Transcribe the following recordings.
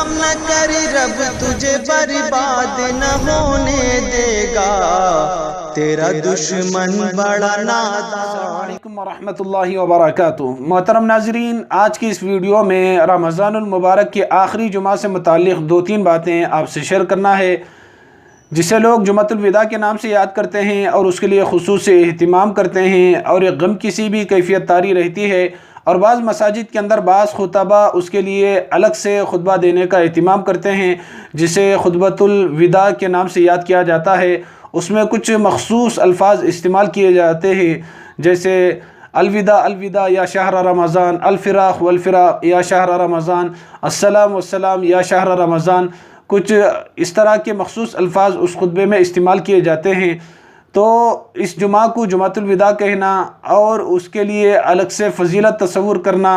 غم نہ کری رب تجھے برباد نہ ہونے دے گا، تیرا دشمن بڑا نادان۔ السلام علیکم ورحمۃ اللہ وبرکاتہ۔ محترم ناظرین، آج کی اس ویڈیو میں رمضان المبارک کے آخری جمعہ سے متعلق 2-3 باتیں آپ سے شیئر کرنا ہے، جسے لوگ جمعۃ الوداع کے نام سے یاد کرتے ہیں اور اس کے لیے خصوصی اہتمام کرتے ہیں، اور ایک غم کی سی بھی کیفیت طاری رہتی ہے، اور بعض مساجد کے اندر بعض خطبہ اس کے لیے الگ سے خطبہ دینے کا اہتمام کرتے ہیں، جسے خطبۃ الوداع کے نام سے یاد کیا جاتا ہے۔ اس میں کچھ مخصوص الفاظ استعمال کیے جاتے ہیں، جیسے الوداع الوداع یا شہر رمضان، الفراق والفراق یا شہر رمضان، السلام والسلام یا شہر رمضان۔ کچھ اس طرح کے مخصوص الفاظ اس خطبے میں استعمال کیے جاتے ہیں۔ تو اس جمعہ کو جمعۃ الوداع کہنا اور اس کے لیے الگ سے فضیلت تصور کرنا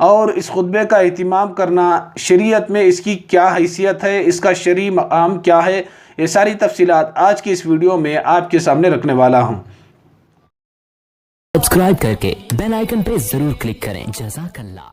اور اس خطبے کا اہتمام کرنا، شریعت میں اس کی کیا حیثیت ہے، اس کا شرعی مقام کیا ہے، یہ ساری تفصیلات آج کی اس ویڈیو میں آپ کے سامنے رکھنے والا ہوں۔ سبسکرائب کر کے بیل آئیکن پہ ضرور کلک کریں۔ جزاک اللہ۔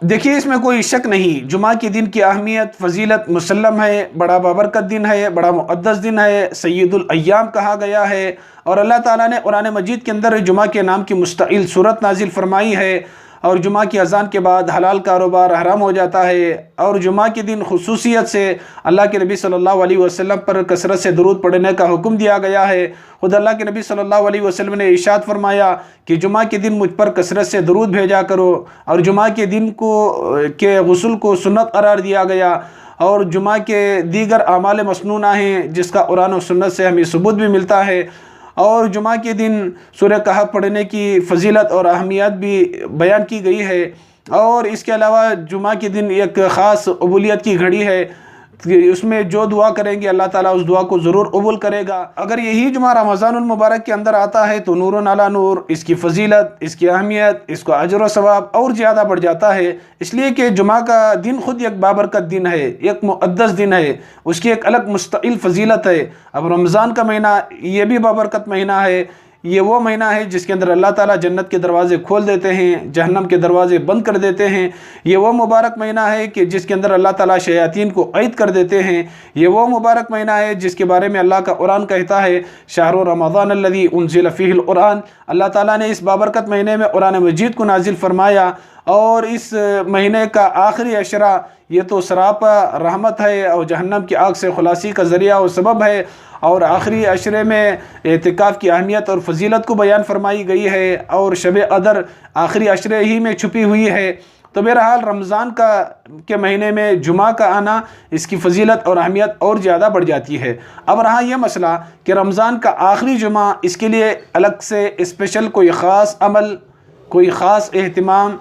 دیکھیے، اس میں کوئی شک نہیں، جمعہ کے دن کی اہمیت فضیلت مسلم ہے، بڑا بابرکت دن ہے، بڑا مقدس دن ہے، سید الایام کہا گیا ہے، اور اللہ تعالیٰ نے قرآن مجید کے اندر جمعہ کے نام کی مستقل صورت نازل فرمائی ہے، اور جمعہ کی اذان کے بعد حلال کاروبار حرام ہو جاتا ہے، اور جمعہ کے دن خصوصیت سے اللہ کے نبی صلی اللہ علیہ وسلم پر کثرت سے درود پڑھنے کا حکم دیا گیا ہے۔ خود اللہ کے نبی صلی اللہ علیہ وسلم نے ارشاد فرمایا کہ جمعہ کے دن مجھ پر کثرت سے درود بھیجا کرو، اور جمعہ کے دن کے غسل کو سنت قرار دیا گیا، اور جمعہ کے دیگر اعمال مسنونہ ہیں جس کا قرآن و سنت سے ہمیں ثبوت بھی ملتا ہے، اور جمعہ کے دن سورہ کہف پڑھنے کی فضیلت اور اہمیت بھی بیان کی گئی ہے، اور اس کے علاوہ جمعہ کے دن ایک خاص قبولیت کی گھڑی ہے کہ اس میں جو دعا کریں گے اللہ تعالیٰ اس دعا کو ضرور قبول کرے گا۔ اگر یہی جمعہ رمضان المبارک کے اندر آتا ہے تو نور علی نور، اس کی فضیلت، اس کی اہمیت، اس کا اجر و ثواب اور زیادہ بڑھ جاتا ہے، اس لیے کہ جمعہ کا دن خود ایک بابرکت دن ہے، ایک مقدس دن ہے، اس کی ایک الگ مستقل فضیلت ہے۔ اب رمضان کا مہینہ یہ بھی بابرکت مہینہ ہے، یہ وہ مہینہ ہے جس کے اندر اللہ تعالیٰ جنت کے دروازے کھول دیتے ہیں، جہنم کے دروازے بند کر دیتے ہیں۔ یہ وہ مبارک مہینہ ہے کہ جس کے اندر اللہ تعالیٰ شیاطین کو قید کر دیتے ہیں۔ یہ وہ مبارک مہینہ ہے جس کے بارے میں اللہ کا قرآن کہتا ہے شہر رمضان الذی انزل فیہ القرآن۔ اللہ تعالیٰ نے اس بابرکت مہینے میں قرآن مجید کو نازل فرمایا، اور اس مہینے کا آخری عشرہ یہ تو سراپا رحمت ہے اور جہنم کی آگ سے خلاصی کا ذریعہ و سبب ہے، اور آخری عشرے میں اعتکاف کی اہمیت اور فضیلت کو بیان فرمائی گئی ہے، اور شب قدر آخری عشرے ہی میں چھپی ہوئی ہے۔ تو بہرحال رمضان کے مہینے میں جمعہ کا آنا، اس کی فضیلت اور اہمیت اور زیادہ بڑھ جاتی ہے۔ اب رہا یہ مسئلہ کہ رمضان کا آخری جمعہ، اس کے لیے الگ سے اسپیشل کوئی خاص عمل، کوئی خاص اہتمام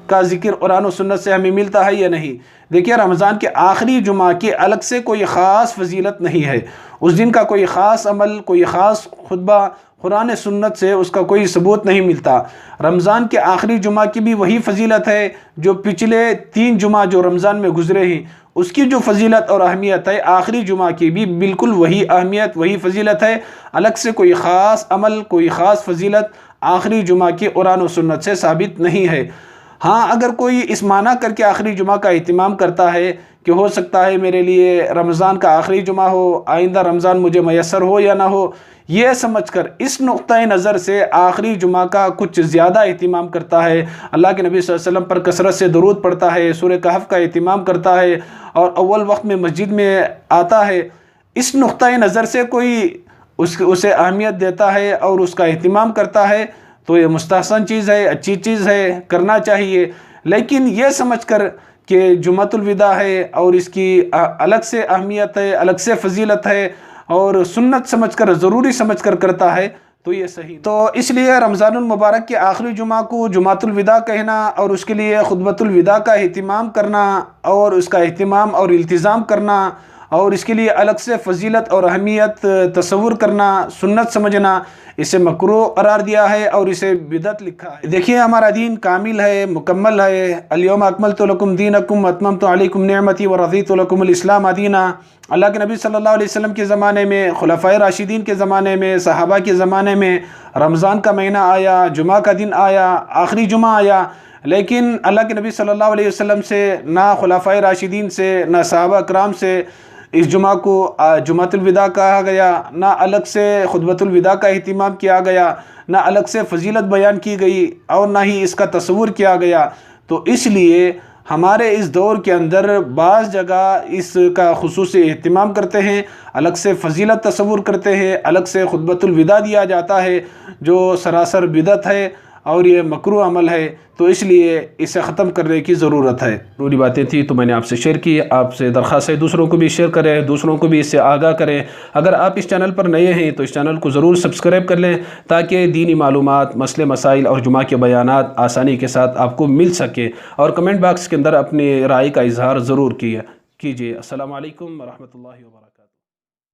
کا ذکر قرآن و سنت سے ہمیں ملتا ہے یا نہیں؟ دیکھیے، رمضان کے آخری جمعہ کی الگ سے کوئی خاص فضیلت نہیں ہے، اس دن کا کوئی خاص عمل، کوئی خاص خطبہ قرآن سنت سے اس کا کوئی ثبوت نہیں ملتا۔ رمضان کے آخری جمعہ کی بھی وہی فضیلت ہے جو پچھلے 3 جمعہ جو رمضان میں گزرے ہیں اس کی جو فضیلت اور اہمیت ہے، آخری جمعہ کی بھی بالکل وہی اہمیت، وہی فضیلت ہے۔ الگ سے کوئی خاص عمل، کوئی خاص فضیلت آخری جمعہ کی قرآن و سنت سے ثابت نہیں ہے۔ ہاں، اگر کوئی اس معنی کر کے آخری جمعہ کا اہتمام کرتا ہے کہ ہو سکتا ہے میرے لیے رمضان کا آخری جمعہ ہو، آئندہ رمضان مجھے میسر ہو یا نہ ہو، یہ سمجھ کر اس نقطۂ نظر سے آخری جمعہ کا کچھ زیادہ اہتمام کرتا ہے، اللہ کے نبی صلی اللہ علیہ وسلم پر کثرت سے درود پڑھتا ہے، سورہ کہف کا اہتمام کرتا ہے، اور اول وقت میں مسجد میں آتا ہے، اس نقطۂ نظر سے کوئی اسے اہمیت دیتا ہے اور اس کا اہتمام کرتا ہے، تو یہ مستحسن چیز ہے، اچھی چیز ہے، کرنا چاہیے۔ لیکن یہ سمجھ کر کہ جمعۃ الوداع ہے اور اس کی الگ سے اہمیت ہے، الگ سے فضیلت ہے، اور سنت سمجھ کر، ضروری سمجھ کر کرتا ہے، تو یہ صحیح۔ تو اس لیے رمضان المبارک کے آخری جمعہ کو جمعۃ الوداع کہنا اور اس کے لیے خطبۃ الوداع کا اہتمام کرنا اور اس کا اہتمام اور التزام کرنا اور اس کے لیے الگ سے فضیلت اور اہمیت تصور کرنا، سنت سمجھنا، اسے مکروہ قرار دیا ہے اور اسے بدعت لکھا ہے۔ دیکھیے، ہمارا دین کامل ہے، مکمل ہے۔ الیوم اکملت لکم دینکم واتممت علیکم نعمتی ورضیت لکم الاسلام دینا۔ اللہ کے نبی صلی اللہ علیہ وسلم کے زمانے میں، خلفائے راشدین کے زمانے میں، صحابہ کے زمانے میں رمضان کا مہینہ آیا، جمعہ کا دن آیا، آخری جمعہ آیا، لیکن اللہ کے نبی صلی اللہ علیہ وسلم سے، نہ خلفائے راشدین سے، نہ صحابہ اکرام سے اس جمعہ کو جمعۃ الوداع کہا گیا، نہ الگ سے خطبۃ الوداع کا اہتمام کیا گیا، نہ الگ سے فضیلت بیان کی گئی، اور نہ ہی اس کا تصور کیا گیا۔ تو اس لیے ہمارے اس دور کے اندر بعض جگہ اس کا خصوصی اہتمام کرتے ہیں، الگ سے فضیلت تصور کرتے ہیں، الگ سے خطبۃ الوداع دیا جاتا ہے، جو سراسر بدعت ہے اور یہ مکروہ عمل ہے۔ تو اس لیے اسے ختم کرنے کی ضرورت ہے۔ پوری باتیں تھیں تو میں نے آپ سے شیئر کی، آپ سے درخواست ہے دوسروں کو بھی شیئر کریں، دوسروں کو بھی اس سے آگاہ کریں۔ اگر آپ اس چینل پر نئے ہیں تو اس چینل کو ضرور سبسکرائب کر لیں تاکہ دینی معلومات، مسئلے مسائل اور جمعہ کے بیانات آسانی کے ساتھ آپ کو مل سکے، اور کمنٹ باکس کے اندر اپنی رائے کا اظہار ضرور کیجیے۔ السلام علیکم ورحمۃ اللہ وبرکاتہ۔